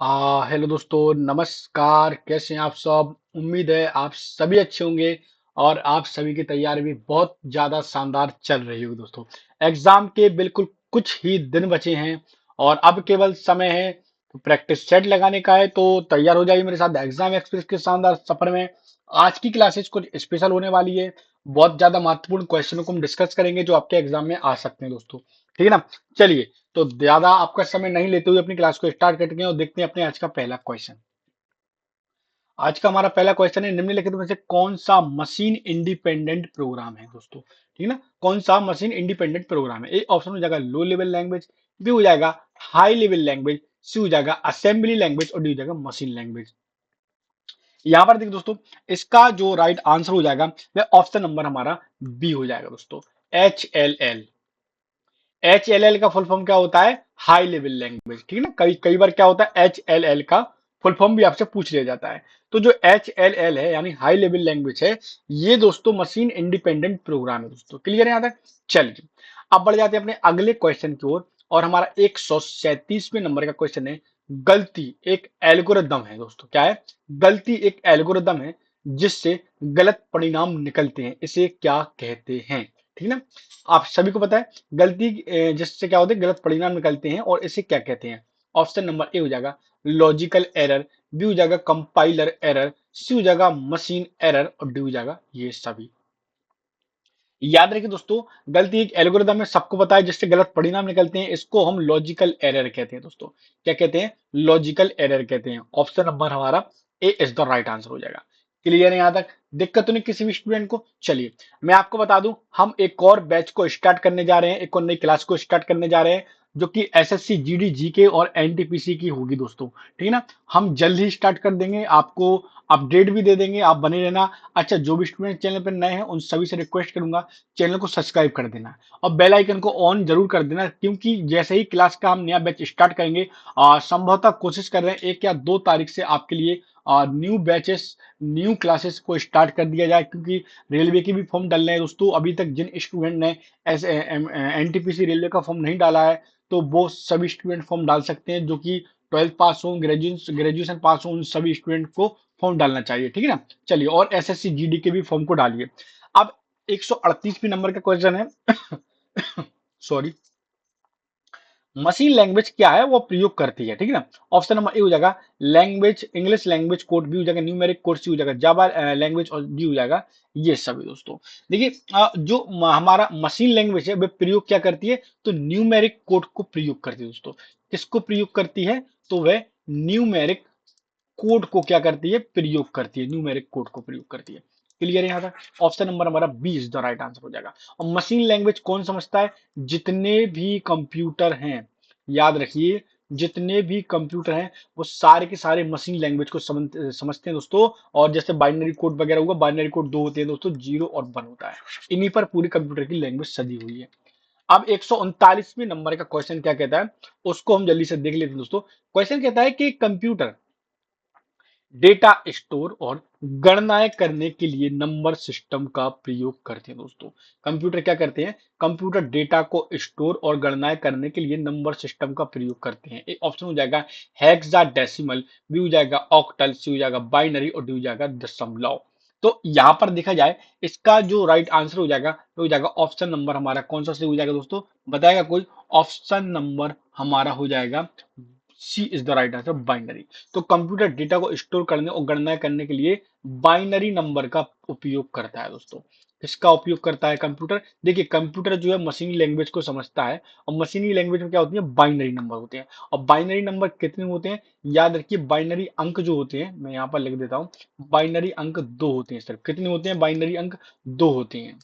Hello दोस्तों, नमस्कार। कैसे हैं आप सब? उम्मीद है आप सभी अच्छे होंगे और आप सभी की तैयारी भी बहुत ज्यादा शानदार चल रही होगी दोस्तों। एग्जाम के बिल्कुल कुछ ही दिन बचे हैं और अब केवल समय है तो प्रैक्टिस सेट लगाने का है। तो तैयार हो जाइए मेरे साथ एग्जाम एक्सप्रेस के शानदार सफर में। आज की क्लासेस कुछ स्पेशल होने वाली है। बहुत ज्यादा महत्वपूर्ण क्वेश्चनों को हम डिस्कस करेंगे जो आपके एग्जाम में आ सकते हैं दोस्तों। ठीक है ना? चलिए, तो ज्यादा आपका समय नहीं लेते हुए अपनी क्लास को स्टार्ट करते हैं और देखते हैं अपने आज का पहला क्वेश्चन। आज का हमारा पहला क्वेश्चन है, निम्नलिखित में से कौन सा मशीन इंडिपेंडेंट प्रोग्राम है दोस्तों? ठीक है ना? कौन सा मशीन इंडिपेंडेंट प्रोग्राम है? ए ऑप्शन हो जाएगा लो लेवल लैंग्वेज, बी हो जाएगा हाई लेवल लैंग्वेज, सी हो जाएगा असेंबली लैंग्वेज और डी हो जाएगा मशीन लैंग्वेज। यहां पर देखिए दोस्तों, इसका जो राइट आंसर हो जाएगा वह ऑप्शन नंबर हमारा बी हो जाएगा दोस्तों। HLL। HLL का फुल फॉर्म क्या होता है? High level language. ठीक है ना? कई कई बार क्या होता है, HLL का फुल फॉर्म भी आपसे पूछ लिया जाता है। तो जो HLL है यानी हाई लेवल लैंग्वेज है, ये दोस्तों मशीन इंडिपेंडेंट प्रोग्राम है दोस्तों। क्लियर है यहां तक? चलिए, अब बढ़ जाते हैं अपने अगले क्वेश्चन की ओर। और हमारा 137वें नंबर का क्वेश्चन है, गलती एक एल्गोरिदम है दोस्तों। क्या है? गलती एक एल्गोरिदम है जिससे गलत परिणाम निकलते हैं, इसे क्या कहते हैं? ठीक है ना? आप सभी को पता है गलती जिससे क्या होता है, गलत परिणाम निकलते हैं, और इसे क्या कहते हैं? ऑप्शन नंबर ए हो जाएगा लॉजिकल एरर, बी हो जाएगा कंपाइलर एरर, सी हो जाएगा मशीन एरर और डी हो जाएगा ये सभी। याद रखिए दोस्तों, गलती एक एल्गोरिदम में सबको पता है जिससे गलत परिणाम निकलते हैं, इसको हम लॉजिकल एरर कहते हैं दोस्तों। क्या कहते हैं? लॉजिकल एरर कहते हैं। ऑप्शन नंबर हमारा ए इज द राइट आंसर हो जाएगा। क्लियर है यहां तक? दिक्कत तो नहीं किसी भी स्टूडेंट को? चलिए, मैं आपको बता दूं, हम एक और बैच को स्टार्ट करने जा रहे हैं, एक और नई क्लास को स्टार्ट करने जा रहे हैं, जो कि एसएससी जीडी जीके और एनटीपीसी की होगी दोस्तों। ठीक है ना? हम जल्द ही स्टार्ट कर देंगे, आपको अपडेट भी दे देंगे, आप बने रहना। अच्छा, जो भी स्टूडेंट चैनल पर नए हैं उन सभी से रिक्वेस्ट करूंगा, चैनल को सब्सक्राइब कर देना और बेल आइकन को ऑन जरूर कर देना, क्योंकि जैसे ही क्लास का हम नया बैच स्टार्ट करेंगे, संभवतः कोशिश कर रहे हैं 1 या 2 तारीख से आपके लिए न्यू बैचेस, न्यू क्लासेस को स्टार्ट कर दिया जाए, क्योंकि रेलवे की भी फॉर्म डालना है दोस्तों। अभी तक जिन स्टूडेंट ने एस एनटीपीसी रेलवे का फॉर्म नहीं डाला है, तो वो सभी स्टूडेंट फॉर्म डाल सकते हैं, जो कि 12th पास हो, ग्रेजुएशन पास हो, उन सभी स्टूडेंट को फॉर्म डालना चाहिए। ठीक है ना? चलिए, और एसएससी जीडी के भी फॉर्म को डालिए। अब 138वें नंबर का क्वेश्चन है। सॉरी। मशीन लैंग्वेज क्या है, वो प्रयोग करती है? ठीक है ना? ऑप्शन नंबर ए हो जाएगा language, English language code, B हो जाएगा न्यूमेरिक कोड, सी हो जाएगा जावा लैंग्वेज और डी हो जाएगा ये सभी दोस्तों। देखिए, जो हमारा मशीन लैंग्वेज है वह प्रयोग क्या करती है? तो न्यूमेरिक कोड को प्रयोग करती है दोस्तों। किसको प्रयोग करती है? तो वह न्यूमेरिक कोड को क्या करती है? प्रयोग करती है। न्यूमेरिक कोड को प्रयोग करती है। क्लियर है यहां तक? ऑप्शन नंबर हमारा B is the right answer हो जाएगा। और मशीन लैंग्वेज कौन समझता है? जितने भी कंप्यूटर हैं, याद रखिए, जितने भी कंप्यूटर हैं वो सारे के सारे मशीन लैंग्वेज को समझते हैं दोस्तों। और जैसे बाइनरी कोड वगैरह हुआ, बाइनरी कोड दो होते हैं दोस्तों, 0 और 1 होता है। इन्हीं पर पूरी कंप्यूटर की लैंग्वेज सजी हुई है। अब 139वें नंबर का क्वेश्चन क्या कहता है, उसको हम जल्दी से देख लेते हैं दोस्तों। क्वेश्चन कहता है कि कंप्यूटर डेटा स्टोर और गणनाएं करने के लिए नंबर सिस्टम का प्रयोग करते हैं दोस्तों। कंप्यूटर क्या करते हैं? कंप्यूटर डेटा को स्टोर और गणनाएं करने के लिए नंबर सिस्टम का प्रयोग करते हैं। एक ऑप्शन हो जाएगा हेक्साडेसिमल, बी हो जाएगा ऑक्टल, सी हो जाएगा बाइनरी और डी हो जाएगा दशमलव। तो यहां पर देखा जाए, इसका जो राइट आंसर हो जाएगा वो हो जाएगा ऑप्शन नंबर हमारा कौन सा सही हो जाएगा दोस्तों? बताएगा कोई? ऑप्शन नंबर हमारा हो जाएगा C is the right answer, binary. तो कंप्यूटर डेटा को स्टोर करने और गणना करने के लिए बाइनरी नंबर का उपयोग करता है दोस्तों। किसका उपयोग करता है कंप्यूटर? देखिए, कंप्यूटर जो है मशीनी लैंग्वेज को समझता है, और मशीनी लैंग्वेज में क्या होती है? बाइनरी नंबर होते हैं। और बाइनरी नंबर कितने होते हैं? याद रखिए, बाइनरी अंक जो होते हैं, मैं यहाँ पर लिख देता हूँ, बाइनरी अंक 2 होते हैं। सिर्फ कितने होते हैं? बाइनरी अंक 2 होते हैं।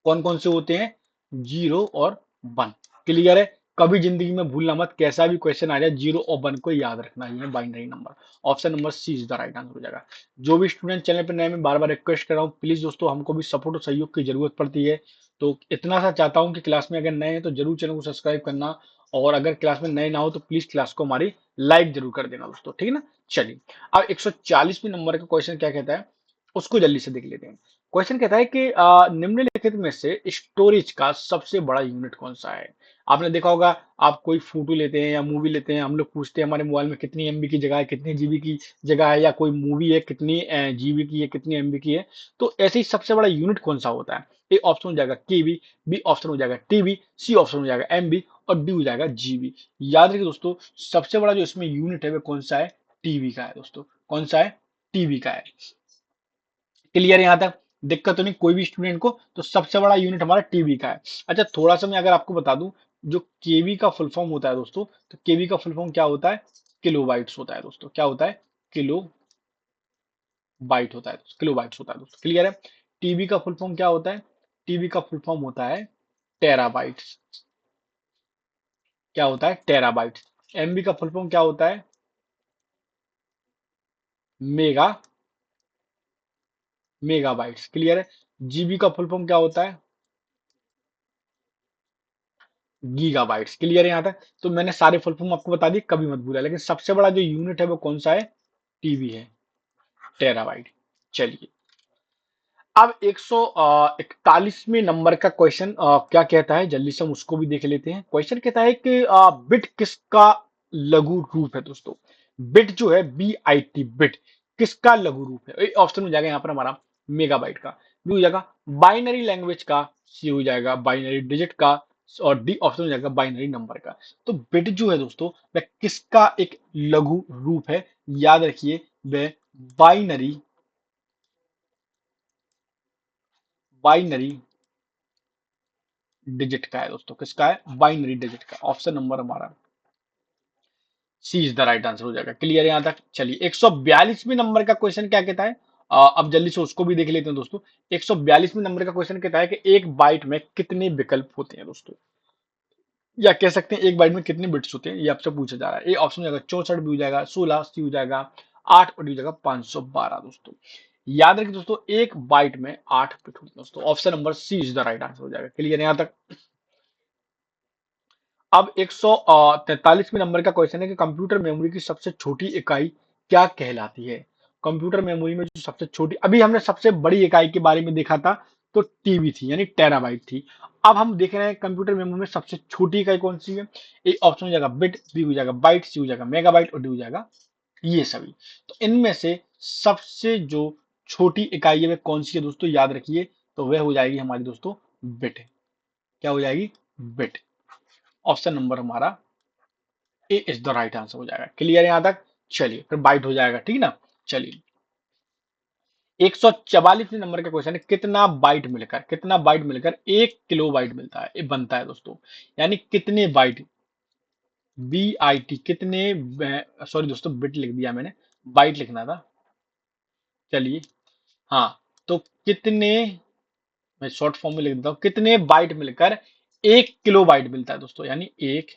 कौन कौन से होते हैं? 0 और 1। क्लियर है? कभी जिंदगी में भूलना मत, कैसा भी क्वेश्चन आ जाए, 0 और 1 को याद रखना ही है, binary number. Option number C is the right answer हो जाएगा। जो भी स्टूडेंट चैनल पर नए, में बार बार रिक्वेस्ट कर रहा हूँ, प्लीज दोस्तों, हमको भी सपोर्ट और सहयोग की जरूरत पड़ती है। तो इतना सा चाहता हूँ कि क्लास में अगर नए हैं तो जरूर चैनल को सब्सक्राइब करना, और अगर क्लास में नए ना हो तो प्लीज क्लास को हमारी लाइक जरूर कर देना दोस्तों। ठीक है ना? चलिए, अब 140वें नंबर का क्वेश्चन क्या कहता है, उसको जल्दी से देख लेते हैं। क्वेश्चन कहता है कि निम्नलिखित में से स्टोरेज का सबसे बड़ा यूनिट कौन सा है? आपने देखा होगा, आप कोई फोटो लेते हैं या मूवी लेते हैं, हम लोग पूछते हैं हमारे मोबाइल में कितनी एमबी की जगह है, कितनी जीबी की जगह है, या कोई मूवी है कितनी जीबी की है, कितनी एमबी की है। तो ऐसे ही सबसे बड़ा यूनिट कौन सा होता है? ए ऑप्शन हो जाएगा केबी, बी ऑप्शन हो जाएगा टीबी, सी ऑप्शन हो जाएगा एमबी, और डी हो जाएगा जीबी। याद रखिए दोस्तों, सबसे बड़ा जो इसमें यूनिट है वो कौन सा है? टीबी का है दोस्तों। कौन सा है? टीबी का है। क्लियर है यहाँ तक? दिक्कत तो नहीं कोई भी स्टूडेंट को? तो सबसे बड़ा यूनिट हमारा टीबी का है। अच्छा, थोड़ा सा मैं अगर आपको बता दूं, जो केवी का फुल फॉर्म होता है दोस्तों, तो केवी का फुल फॉर्म क्या होता है? किलो बाइट्स होता है दोस्तों। क्या होता है? किलो बाइट होता है दोस्तों, किलो बाइट्स होता है दोस्तों। क्लियर है? टीबी का फुल फॉर्म क्या होता है? टीबी का फुल फॉर्म होता है टेराबाइट्स। क्या होता है? टेराबाइट्स। एमबी का फुल फॉर्म क्या होता है? Mega megabytes. क्लियर है? जीबी का फुल फॉर्म क्या होता है? गीगाबाइट्स। क्लियर है यहाँ तक? तो मैंने सारे फुल फॉर्म आपको बता दिए, कभी मत भूला। लेकिन सबसे बड़ा जो यूनिट है वो कौन सा है? टीबी है, टेराबाइट। चलिए, अब 141वें नंबर का क्वेश्चन क्या कहता है, जल्दी से हम उसको भी देख लेते हैं। क्वेश्चन कहता है कि बिट किसका लघु रूप है दोस्तों? बिट जो है, बी आई टी, बिट किसका लघु रूप है? ऑप्शन हो जाएगा यहाँ पर हमारा मेगाबाइट का, बी हो जाएगा बाइनरी लैंग्वेज का, सी हो जाएगा बाइनरी डिजिट का, और डी ऑप्शन हो जाएगा बाइनरी नंबर का। तो बिट जो है दोस्तों, वह किसका एक लघु रूप है? याद रखिए, वह बाइनरी बाइनरी डिजिट का है दोस्तों। किसका है? बाइनरी डिजिट का। ऑप्शन नंबर हमारा सी इज द राइट आंसर हो जाएगा। क्लियर है यहाँ तक? चलिए, 142वें नंबर का क्वेश्चन क्या कहता है? अब जल्दी से उसको भी देख लेते हैं दोस्तों। 142वें नंबर का क्वेश्चन कहता है कि एक बाइट में कितने विकल्प होते हैं दोस्तों, या कह सकते हैं एक बाइट में कितने बिट्स होते हैं, ये आपसे पूछा जा रहा है। ए ऑप्शन हो जाएगा 64, बी हो जाएगा 16, सी हो जाएगा 8, और डी हो जाएगा 512 दोस्तों। याद रखिए दोस्तों, एक बाइट में 8 बिट होते हैं दोस्तों। Option number C is the right answer हो जाएगा। क्लियर है यहाँ तक? अब 143वें नंबर का क्वेश्चन है कि कंप्यूटर मेमोरी की सबसे छोटी इकाई क्या कहलाती है? कंप्यूटर मेमोरी में जो सबसे छोटी, अभी हमने सबसे बड़ी इकाई के बारे में देखा था, तो टीबी थी, यानी टेराबाइट थी। अब हम देख रहे हैं कंप्यूटर मेमोरी में सबसे छोटी इकाई कौन सी है? ए ऑप्शन हो जाएगा बिट, बी हो जाएगा बाइट, सी हो जाएगा मेगाबाइट, और डी हो जाएगा ये सभी। तो इनमें से सबसे जो छोटी इकाई है वह कौन सी है दोस्तों? याद रखिए, तो वह हो जाएगी हमारी दोस्तों बिट। क्या हो जाएगी? बिट। ऑप्शन नंबर हमारा ए इज द राइट आंसर हो जाएगा। क्लियर है यहाँ तक? चलिए, फिर बाइट हो जाएगा, ठीक ना? चलिए, 144वें नंबर का क्वेश्चन है, कितना बाइट मिलकर 1 किलो बाइट मिलता है, ये बनता है दोस्तों। यानी कितने बाइट, बी आई टी, कितने, सॉरी दोस्तों, बिट लिख दिया मैंने, बाइट लिखना था। चलिए, हाँ, तो कितने, मैं शॉर्ट फॉर्म में लिख देता हूँ, कितने बाइट मिलकर 1 किलो बाइट मिलता है दोस्तों? यानी 1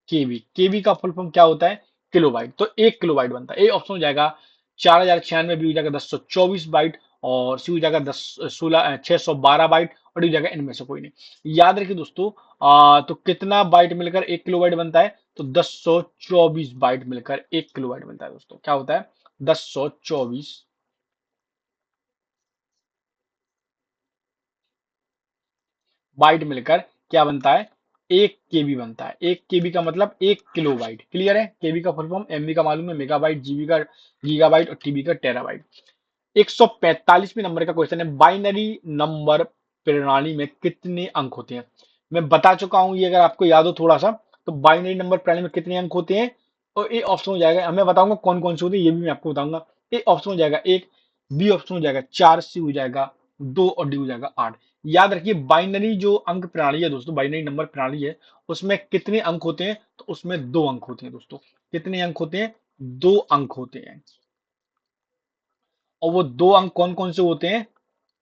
केबी का फुल फॉर्म क्या होता है? किलोबाइट। तो 1 किलोबाइट बनता है। ए ऑप्शन हो जाएगा 4096, बी हो जाएगा 1024 बाइट, और सी हो जाएगा 612 बाइट, और डी हो जाएगा इनमें से कोई नहीं। याद रखिए दोस्तों, तो कितना बाइट मिलकर 1 किलोबाइट बनता है? तो 1024 बाइट मिलकर 1 किलोबाइट बनता है दोस्तों। क्या होता है? 1024 बाइट मिलकर क्या बनता है? 1 केबी बनता है। 1 केबी का मतलब 1 किलोबाइट। क्लियर है? केबी का फुल फॉर्म एमबी का मालूम है, मेगाबाइट, जीबी का गीगाबाइट, और टीबी का टेराबाइट। 145वें नंबर का क्वेश्चन है, बाइनरी नंबर प्रणाली में कितने अंक होते हैं? मैं बता चुका हूं ये, अगर आपको याद हो थोड़ा सा, तो बाइनरी नंबर प्रणाली में कितने अंक होते हैं? और ए ऑप्शन हो जाएगा, मैं बताऊंगा कौन कौन से होते हैं, ये भी मैं आपको बताऊंगा। ए ऑप्शन हो जाएगा 1, बी ऑप्शन हो जाएगा 4, सी हो जाएगा 2, और डी हो जाएगा 8। याद रखिए, बाइनरी जो अंक प्रणाली है दोस्तों, बाइनरी नंबर प्रणाली है, उसमें कितने अंक होते हैं? तो उसमें 2 अंक होते हैं दोस्तों। कितने अंक होते हैं? 2 अंक होते हैं। और वो 2 अंक कौन कौन से होते हैं?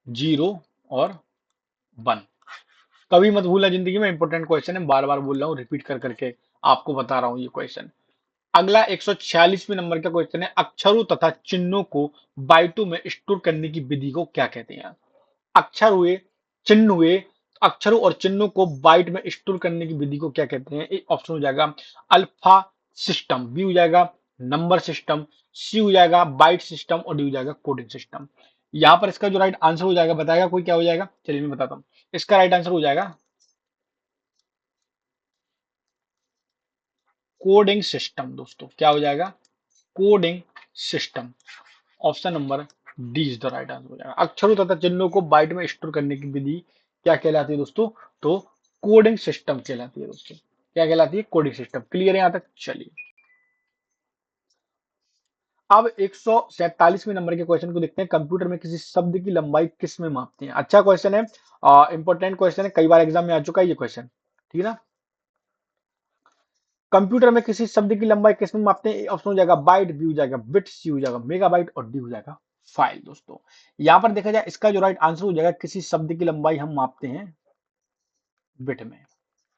0 और 1। कभी मत भूलना, जिंदगी में इंपॉर्टेंट क्वेश्चन है, बार बार बोल रहा हूँ, रिपीट कर करके आपको बता रहा हूँ ये क्वेश्चन। अगला 146वें नंबर का क्वेश्चन है, अक्षरों तथा चिन्हों को बाइटों में स्टोर करने की विधि को क्या कहते हैं? अक्षर हुए, चिन्ह हुए, अक्षरों और चिन्हों को बाइट में स्टोर करने की विधि को क्या कहते हैं? एक ऑप्शन हो जाएगा अल्फा सिस्टम, बी हो जाएगा नंबर सिस्टम, सी हो जाएगा बाइट सिस्टम, और डी हो जाएगा कोडिंग सिस्टम। यहां पर इसका जो राइट आंसर हो जाएगा, बताएगा कोई क्या हो जाएगा? चलिए मैं बताता हूँ। इसका राइट आंसर हो जाएगा कोडिंग सिस्टम दोस्तों, क्या हो जाएगा? Coding system. Option number D is the right answer हो जाएगा। अक्षरों तथा चिन्हों को बाइट में स्टोर करने की विधि क्या कहलाती है दोस्तों? तो कोडिंग सिस्टम कहलाती है दोस्तों। क्या कहलाती है? Coding system. क्लियर है यहां तक? चलिए अब 147वें नंबर के क्वेश्चन को देखते हैं। कंप्यूटर में किसी शब्द की लंबाई किस में मापते हैं? अच्छा क्वेश्चन है, इंपॉर्टेंट क्वेश्चन है, कई बार एग्जाम में आ चुका है ये क्वेश्चन, ठीक है ना। कंप्यूटर में किसी शब्द की लंबाई किस में मापते हैं? ऑप्शन हो जाएगा बाइट, बी हो जाएगा बिट, सी हो जाएगा मेगाबाइट और डी हो जाएगा फाइल दोस्तों। यहां पर देखा जाए इसका जो राइट आंसर हो जाएगा, किसी शब्द की लंबाई हम मापते हैं बिट में।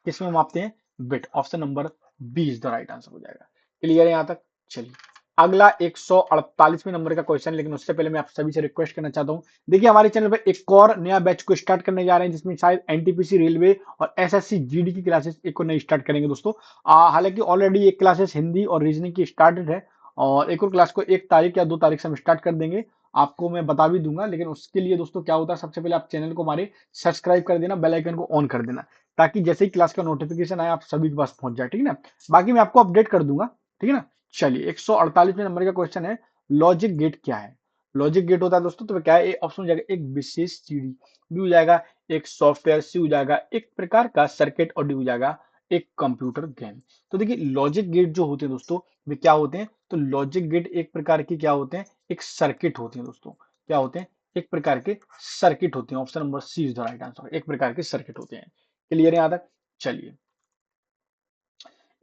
किस में मापते हैं? Bit. Option number B is the right answer हो जाएगा। क्लियर है यहां तक? चलिए अगला 148वें नंबर का क्वेश्चन, लेकिन उससे पहले मैं आप सभी से रिक्वेस्ट करना चाहता हूं, देखिए हमारे चैनल पर एक और नया बैच को स्टार्ट करने जा रहे हैं, जिसमें शायद एनटीपीसी रेलवे और एसएससी जीडी की क्लासेस एक और नई स्टार्ट करेंगे दोस्तों। हालांकि ऑलरेडी एक क्लासेस हिंदी और रीजनिंग की स्टार्टेड है, और एक और क्लास को 1 तारीख या 2 तारीख से हम स्टार्ट कर देंगे, आपको मैं बता भी दूंगा। लेकिन उसके लिए दोस्तों क्या होता है, सबसे पहले आप चैनल को हमारे सब्सक्राइब कर देना, बेल आइकन को ऑन कर देना, ताकि जैसे ही क्लास का नोटिफिकेशन आए आप सभी के पास पहुंच जाए, ठीक है ना। बाकी मैं आपको अपडेट कर दूंगा, ठीक है ना। चलिए 148वें नंबर का क्वेश्चन है, लॉजिक गेट क्या है? लॉजिक गेट होता है दोस्तों, तो क्या है? ए ऑप्शन हो जाएगा एक विशेष सीढ़ी, बी हो जाएगा एक सॉफ्टवेयर, सी हो जाएगा एक प्रकार का सर्किट और डी हो जाएगा एक कंप्यूटर गेम। तो देखिए लॉजिक गेट जो होते हैं दोस्तों, वे क्या होते हैं? तो लॉजिक गेट एक प्रकार की क्या होते हैं? एक सर्किट होते हैं दोस्तों। क्या होते हैं? एक प्रकार के सर्किट होते हैं। Option number C is the right answer, एक प्रकार के सर्किट होते हैं। क्लियर है यहां तक? चलिए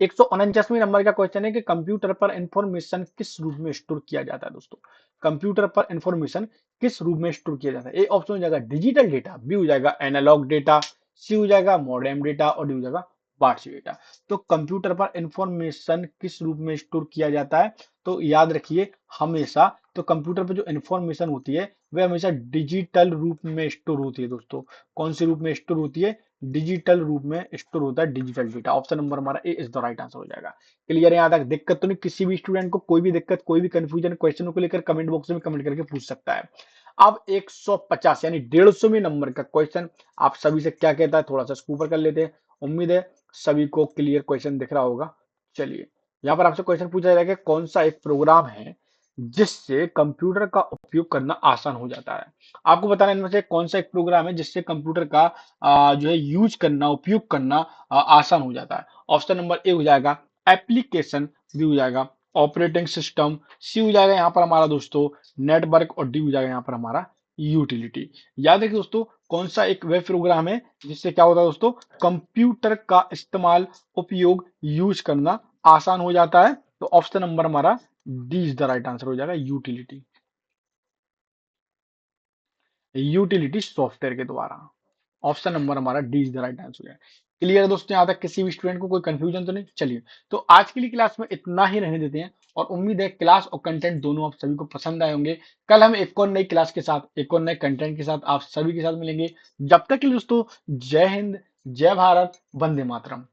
149वें नंबर का क्वेश्चन है कि कंप्यूटर पर इंफॉर्मेशन किस रूप में स्टोर किया जाता है दोस्तों? कंप्यूटर पर इंफॉर्मेशन किस रूप में स्टोर किया जाता है? ए ऑप्शन हो जाएगा डिजिटल डेटा, बी हो जाएगा एनालॉग डेटा, सी हो जाएगा मॉडेम डेटा और डी हो जाएगा बार्स डेटा। तो कंप्यूटर पर इंफॉर्मेशन किस रूप में स्टोर किया जाता है? तो याद रखिए हमेशा, तो कंप्यूटर पर जो इंफॉर्मेशन होती है वह हमेशा डिजिटल रूप में स्टोर होती है दोस्तों। कौन से रूप में स्टोर होती है? डिजिटल रूप में स्टोर होता है डिजिटल डेटा। ऑप्शन नंबर हमारा ए इज द राइट आंसर हो जाएगा। क्लियर है यहां तक? दिक्कत तो नहीं? किसी भी स्टूडेंट को कोई भी दिक्कत, कोई भी कंफ्यूजन क्वेश्चन को लेकर कमेंट बॉक्स में कमेंट करके पूछ सकता है। अब 150 यानी 150वें नंबर का क्वेश्चन आप सभी से क्या कहता है, थोड़ा सा इसको ऊपर कर लेते हैं। उम्मीद है सभी को क्लियर क्वेश्चन दिख रहा होगा। चलिए यहाँ पर आपसे क्वेश्चन पूछा जाएगा, कौन सा एक प्रोग्राम है जिससे कंप्यूटर का उपयोग करना आसान हो जाता है? आपको बताना है इनमें से कौन सा एक प्रोग्राम है जिससे कंप्यूटर का जो है यूज करना, उपयोग करना आसान हो जाता है। ऑप्शन नंबर ए हो जाएगा एप्लीकेशन, बी हो जाएगा ऑपरेटिंग सिस्टम, सी हो जाएगा यहाँ पर हमारा दोस्तों नेटवर्क और डी हो जाएगा यहाँ पर हमारा यूटिलिटी। याद रखिए दोस्तों, कौन सा एक वेब प्रोग्राम है जिससे क्या होता है दोस्तों, कंप्यूटर का इस्तेमाल, उपयोग, यूज करना आसान हो जाता है। तो ऑप्शन नंबर हमारा D is the right answer हो जाएगा, यूटिलिटी। यूटिलिटी सॉफ्टवेयर के द्वारा। ऑप्शन नंबर हमारा D is the right answer है। क्लियर है दोस्तों यहां तक? किसी भी स्टूडेंट को कोई कंफ्यूजन तो नहीं? चलिए तो आज के लिए क्लास में इतना ही रहने देते हैं, और उम्मीद है क्लास और कंटेंट दोनों आप सभी को पसंद आए होंगे। कल हम एक और नई क्लास के साथ, एक और नए कंटेंट के साथ आप सभी के साथ मिलेंगे। जब तक के लिए दोस्तों, जय हिंद, जय भारत, वंदे मातरम।